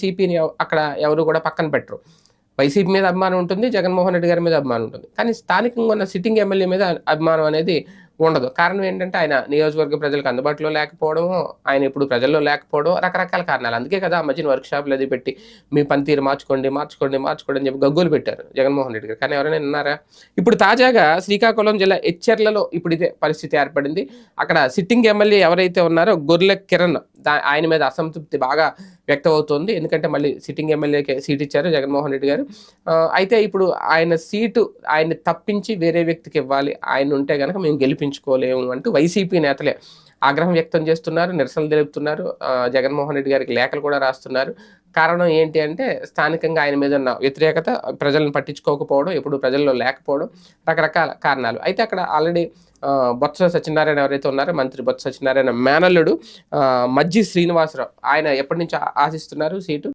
వైసీపీని అక్కడ ఎవరు కూడా పక్కన పెట్టరు. వైసీపీ మీద అభిమానం ఉంటుంది, జగన్మోహన్ రెడ్డి గారి మీద అభిమానం ఉంటుంది. కానీ స్థానికంగా ఉన్న సిట్టింగ్ ఎమ్మెల్యే మీద అభిమానం అనేది ఉండదు. కారణం ఏంటంటే ఆయన నియోజకవర్గ ప్రజలకు అందుబాటులో లేకపోవడము, ఆయన ఇప్పుడు ప్రజల్లో లేకపోవడం, రకరకాల కారణాలు. అందుకే కదా ఆ మధ్యన వర్క్‌షాప్‌లు అది పెట్టి మీ పనితీరు మార్చుకోండి, మార్చుకోండి, మార్చుకోండి అని చెప్పి గగ్గోలు పెట్టారు జగన్మోహన్ రెడ్డి గారు. కానీ ఎవరైనా విన్నారా? ఇప్పుడు తాజాగా శ్రీకాకుళం జిల్లా ఎచ్చెర్లలో ఇప్పుడు ఇదే పరిస్థితి ఏర్పడింది. అక్కడ సిట్టింగ్ ఎమ్మెల్యే ఎవరైతే ఉన్నారో గొర్లె కిరణ్ ఆయన మీద అసంతృప్తి బాగా వ్యక్తమవుతోంది. ఎందుకంటే మళ్ళీ సిట్టింగ్ ఎమ్మెల్యేకే సీట్ ఇచ్చారు జగన్మోహన్ రెడ్డి గారు. అయితే ఇప్పుడు ఆయన సీటు ఆయన్ని తప్పించి వేరే వ్యక్తికి ఇవ్వాలి. ఆయన ఉంటే గనక మేము గెలిపించుకోలేము అంటూ వైసీపీ నేతలే ఆగ్రహం వ్యక్తం చేస్తున్నారు, నిరసనలు తెలుపుతున్నారు. జగన్మోహన్ రెడ్డి గారికి లేఖలు కూడా రాస్తున్నారు. కారణం ఏంటి అంటే స్థానికంగా ఆయన మీద ఉన్న వ్యతిరేకత, ప్రజలను పట్టించుకోకపోవడం, ఎప్పుడు ప్రజల్లో లేకపోవడం, రకరకాల కారణాలు. అయితే అక్కడ ఆల్రెడీ బొత్స సత్యనారాయణ ఎవరైతే ఉన్నారో మంత్రి బొత్స సత్యనారాయణ మేనల్లుడు మజ్జి శ్రీనివాసరావు ఆయన ఎప్పటి నుంచి ఆశిస్తున్నారు సీటు.